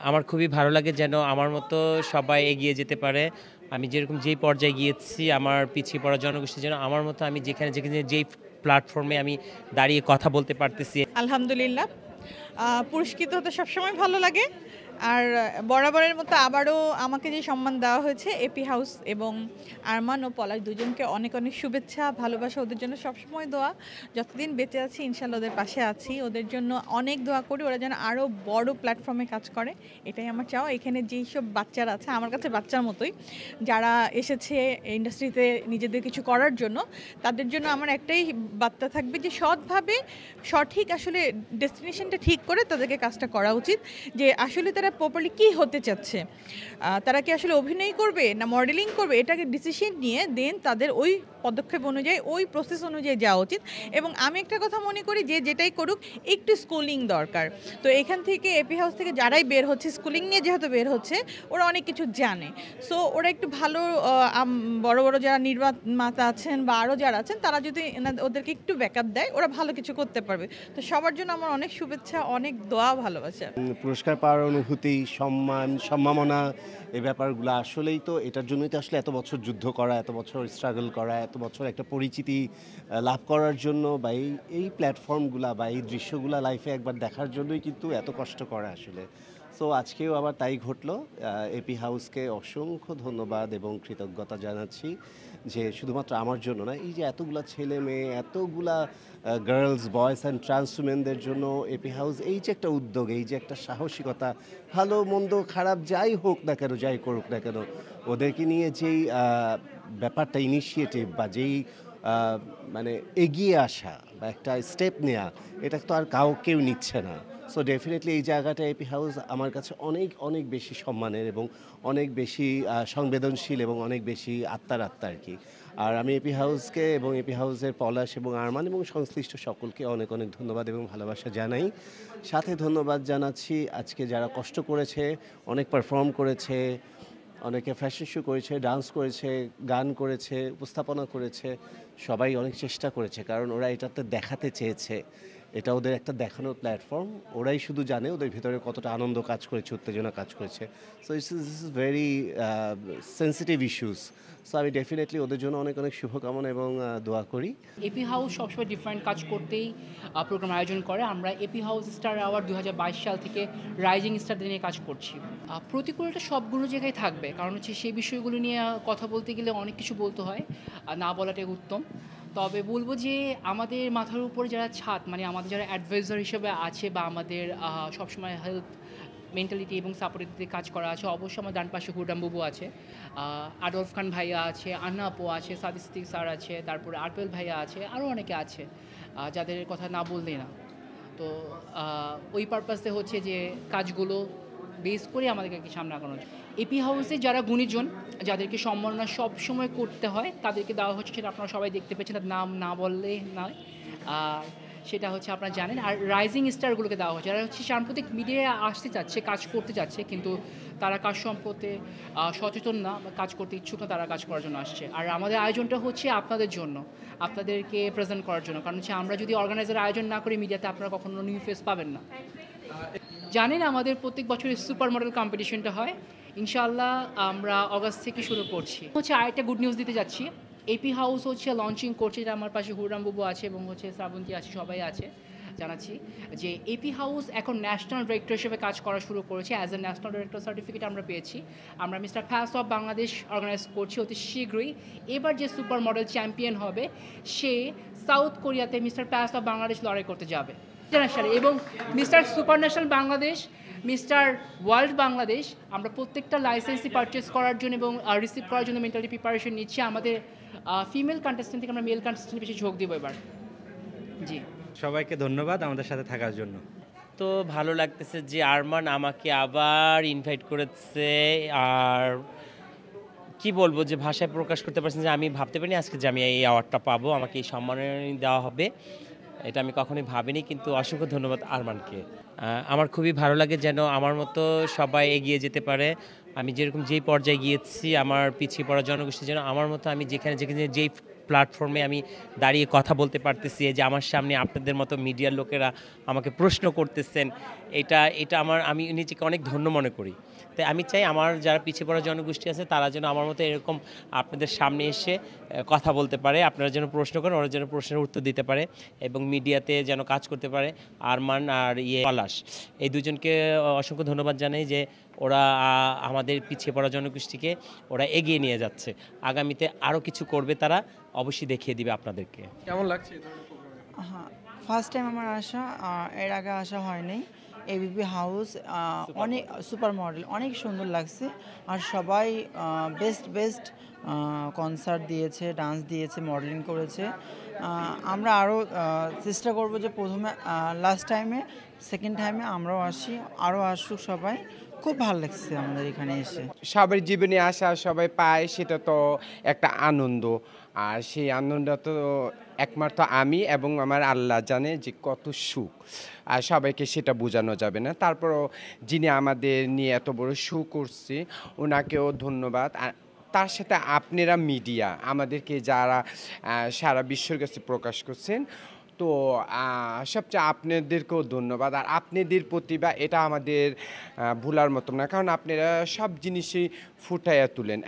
আমার খুবই ভালো লাগে যেন আমার মতো সবাই এগিয়ে যেতে পারে। আমি যেরকম যেই পর্যায়ে গিয়েছি, আমার পিছিয়ে পড়া জনগোষ্ঠী যেন আমার মতো আমি যেখানে যেই প্ল্যাটফর্মে আমি দাঁড়িয়ে কথা বলতে পারতেছি। আলহামদুলিল্লাহ। পুরস্কৃত হতে সবসময় ভালো লাগে। আর বরাবরের মতো আবারও আমাকে যে সম্মান দেওয়া হয়েছে এপি হাউস এবং আরমান ও পলাশ দুজনকে অনেক অনেক শুভেচ্ছা, ভালোবাসা। ওদের জন্য সবসময় দোয়া। যতদিন বেঁচে আছি ইনশাআল্লাহ ওদের পাশে আছি। ওদের জন্য অনেক দোয়া করি। ওরা যেন আরও বড় প্ল্যাটফর্মে কাজ করে। এটাই আমার চাওয়া। এখানে যেইসব বাচ্চারা আছে আমার কাছে বাচ্চার মতোই, যারা এসেছে ইন্ডাস্ট্রিতে নিজেদের কিছু করার জন্য, তাদের জন্য আমার একটাই বার্তা থাকবে যে সৎভাবে সঠিক আসলে ডেস্টিনেশনটা ঠিক করে তাদেরকে কাজটা করা উচিত। যে আসলে তারা প্রপারলি কী হতে চাচ্ছে, তারা কি আসলে অভিনয় করবে না মডেলিং করবে, এটাকে ডিসিশন নিয়ে দেন তাদের ওই পদক্ষেপ অনুযায়ী ওই প্রসেস অনুযায়ী যাওয়া উচিত। এবং আমি একটা কথা মনে করি যে যেটাই করুক একটু স্কুলিং দরকার। তো এখান থেকে এপি হাউস থেকে যারাই বের হচ্ছে স্কুলিং নিয়ে যেহেতু বের হচ্ছে, ওরা অনেক কিছু জানে। সো ওরা একটু ভালো বড় বড় যারা নির্মাতা আছেন বা আরও যারা আছেন তারা যদি ওদেরকে একটু ব্যাকআপ দেয়, ওরা ভালো কিছু করতে পারবে। তো সবার জন্য আমার অনেক শুভেচ্ছা, অনেক দোয়া, ভালোবাসা। পুরস্কার পাওয়ার অনুভূতি, সম্মান, সম্মাননা, এই ব্যাপারগুলো আসলেই তো এটার জন্যই তো আসলে এত বছর যুদ্ধ করা, এত বছর স্ট্রাগল করা, এত বছর একটা পরিচিতি লাভ করার জন্য বা এই প্ল্যাটফর্মগুলা বা এই দৃশ্যগুলা লাইফে একবার দেখার জন্যই কিন্তু এত কষ্ট করা আসলে। সো আজকেও আবার তাই ঘটলো। এপি হাউসকে অসংখ্য ধন্যবাদ এবং কৃতজ্ঞতা জানাচ্ছি যে শুধুমাত্র আমার জন্য না, এই যে এতগুলা ছেলে মেয়ে, এতগুলা গার্লস, বয়েজ অ্যান্ড ট্রান্স উমেনদের জন্য এপি হাউস এই যে একটা উদ্যোগ, এই যে একটা সাহসিকতা, ভালো মন্দ খারাপ যাই হোক না কেন, যাই করুক না কেন, ওদেরকে নিয়ে যেই ব্যাপারটা ইনিশিয়েটিভ বা যেই মানে এগিয়ে আসা বা একটা স্টেপ নেওয়া, এটা তো আর কেউ নিচ্ছে না। সো ডেফিনেটলি এই জায়গাটা এপি হাউস আমার কাছে অনেক অনেক বেশি সম্মানের এবং অনেক বেশি সংবেদনশীল এবং অনেক বেশি আত্মার আর কি। আর আমি এপি হাউসকে এবং এপি হাউসের পলাশ এবং আরমান এবং সংশ্লিষ্ট সকলকে অনেক অনেক ধন্যবাদ এবং ভালোবাসা জানাই। সাথে ধন্যবাদ জানাচ্ছি আজকে যারা কষ্ট করেছে, অনেক পারফর্ম করেছে, অনেকে ফ্যাশন শো করেছে, ডান্স করেছে, গান করেছে, উপস্থাপনা করেছে, সবাই অনেক চেষ্টা করেছে কারণ ওরা এটাতে দেখাতে চেয়েছে। এটা ওদের একটা দেখানোর প্ল্যাটফর্ম, ওরাই শুধু জানে ওদের ভিতরে কতটা আনন্দ কাজ করেছে, উত্তেজনা কাজ করেছে। So this is very sensitive issues. So আমি ডেফিনেটলি ওদের জন্য অনেক অনেক শুভকামনা এবং দোয়া করি। এপি হাউস সবসময় ডিফারেন্ট কাজ করতেই প্রোগ্রাম আয়োজন করে। আমরা এপি হাউস স্টার অ্যাওয়ার্ড 2022 সাল থেকে রাইজিং স্টারদের নিয়ে কাজ করছি। প্রতিকূলতা সবগুলো জায়গায় থাকবে, কারণ হচ্ছে সেই বিষয়গুলো নিয়ে কথা বলতে গেলে অনেক কিছু বলতে হয়, না বলাটাই উত্তম। তবে বলবো যে আমাদের মাথার উপরে যারা ছাদ, মানে আমাদের যারা অ্যাডভাইজার হিসেবে আছে বা আমাদের সবসময় হেল্প, মেন্টালিটি এবং সাপোর্টের দিকে কাজ করা আছে, অবশ্যই আমার ডান পাশে হুরডাম বুবু আছে, আডলফ খান ভাইয়া আছে, আন্না আপু আছে, সাদিস্তিক স্যার আছে, তারপরে আরপেল ভাইয়া আছে, আরও অনেকে আছে যাদের কথা না বললেই না। তো ওই পারপাসে হচ্ছে যে কাজগুলো বেস করে আমাদেরকে সামনে আগানো। এপি হাউসে যারা গুণীজন, যাদেরকে সম্মাননা সবসময় করতে হয়, তাদেরকে দেওয়া হচ্ছে, সেটা আপনারা সবাই দেখতে পেয়েছেন, তার নাম না বললে নয়। আর সেটা হচ্ছে আপনারা জানেন। আর রাইজিং স্টারগুলোকে দেওয়া হচ্ছে, যারা হচ্ছে সাম্প্রতিক মিডিয়ায় আসতে চাচ্ছে, কাজ করতে চাচ্ছে, কিন্তু তারা কাজ সম্পর্কে সচেতন না বা কাজ করতে ইচ্ছুক না, তারা কাজ করার জন্য আসছে। আর আমাদের আয়োজনটা হচ্ছে আপনাদের জন্য, আপনাদেরকে প্রেজেন্ট করার জন্য। কারণ হচ্ছে আমরা যদি অর্গানাইজার আয়োজন না করি, মিডিয়াতে আপনারা কখনো নিউ ফেস পাবেন না। জানেন আমাদের প্রত্যেক বছরের সুপার মডেল কম্পিটিশনটা হয়, ইনশাআল্লাহ আমরা অগাস্ট থেকে শুরু করছি। হচ্ছে আরেকটা গুড নিউজ দিতে যাচ্ছি, এপি হাউস হচ্ছে লঞ্চিং করছে, যেটা আমার পাশে হুররাম বুবু আছে এবং হচ্ছে শ্রাবন্তী আছে, সবাই আছে, জানাচ্ছি যে এপি হাউস এখন ন্যাশনাল ডিরেক্টর হিসেবে কাজ করা শুরু করেছে। As a national director certificate আমরা পেয়েছি। আমরা মিস্টার ফ্যাস অফ বাংলাদেশ অর্গানাইজ করছি অতি শীঘ্রই। এবার যে সুপার মডেল চ্যাম্পিয়ন হবে, সে সাউথ কোরিয়াতে মিস্টার ফ্যাস অফ বাংলাদেশ লড়াই করতে যাবে ইন্টারন্যাশনাল। এবং mister super national Bangladesh, mister world Bangladesh, আমরা প্রত্যেকটা লাইসেন্সই পারচেস করার জন্য এবং রিসিভ করার জন্য মেন্টালি প্রিপারেশন নিচ্ছি। আমাদের ফিমেল কন্টেস্টেন্ট থেকে আমরা মেল কন্টেস্টেন্ট বেশি ঝোঁক দিব এবার। জি, সবাইকে ধন্যবাদ আমাদের সাথে থাকার জন্য। তো ভালো লাগতেছে যে আরমান আমাকে আবার ইনভাইট করেছে। আর কি বলবো, যে ভাষায় প্রকাশ করতে পারছি যে আমি ভাবতে পারিনি আজকে যে আমি এই অ্যাওয়ার্ডটা পাবো, আমাকে এই সম্মাননা দেওয়া হবে, এটা আমি কখনোই ভাবিনি। কিন্তু অসংখ্য ধন্যবাদ আরমানকে। আমার খুবই ভালো লাগে যেন আমার মতো সবাই এগিয়ে যেতে পারে। আমি যেরকম যেই পর্যায়ে গিয়েছি, আমার পিছিয়ে পড়া জনগোষ্ঠী যেন আমার মতো আমি যেখানে যেই প্ল্যাটফর্মে আমি দাঁড়িয়ে কথা বলতে পারতেছি, এই যে আমার সামনে আপনাদের মতো মিডিয়ার লোকেরা আমাকে প্রশ্ন করতেছেন, এটা আমি নিজেকে অনেক ধন্য মনে করি। তাই আমি চাই আমার যারা পিছিয়ে পড়া জনগোষ্ঠী আছে তারা যেন আমার মতো এরকম আপনাদের সামনে এসে কথা বলতে পারে, আপনারা যেন প্রশ্ন করেন, ওরা যেন প্রশ্নের উত্তর দিতে পারে এবং মিডিয়াতে যেন কাজ করতে পারে। আরমান আর পলাশ, এই দুজনকে অসংখ্য ধন্যবাদ জানাই যে ওরা আমাদের পিছিয়ে পড়া জনগোষ্ঠীকে ওরা এগিয়ে নিয়ে যাচ্ছে। আগামীতে আরও কিছু করবে, তারা অবশ্যই দেখিয়ে দিবে আপনাদেরকে। কেমন লাগছে এই ধরনের প্রোগ্রামে? হ্যাঁ, ফার্স্ট টাইম আমার আসা, এর আগে আসা হয়নি। এবিপি হাউস অনেক সুপার মডেল, অনেক সুন্দর লাগছে। আর সবাই বেস্ট বেস্ট কনসার্ট দিয়েছে, ডান্স দিয়েছে, মডেলিং করেছে। আমরা আরও চেষ্টা করব যে প্রথমে লাস্ট টাইমে, সেকেন্ড টাইমে আমরাও আসি, আরও আসুক সবাই। খুব ভালো লাগছে আমাদের এখানে এসে। সবার জীবনে আসা সবাই পায়, সেটা তো একটা আনন্দ। আর সেই আনন্দটা তো একমাত্র আমি এবং আমার আল্লাহ জানে যে কত সুখ, আর সবাইকে সেটা বোঝানো যাবে না। তারপরও যিনি আমাদের নিয়ে এত বড় শো করছে ওনাকেও ধন্যবাদ। আর তার সাথে আপনারা মিডিয়া আমাদেরকে যারা সারা বিশ্বের কাছে প্রকাশ করছেন, তো সবচেয়ে আপনাদেরকেও ধন্যবাদ। আর আপনাদের প্রতিভা এটা আমাদের ভোলার মতো না, কারণ আপনারা সব জিনিসই ফুটাইয়া তুলেন।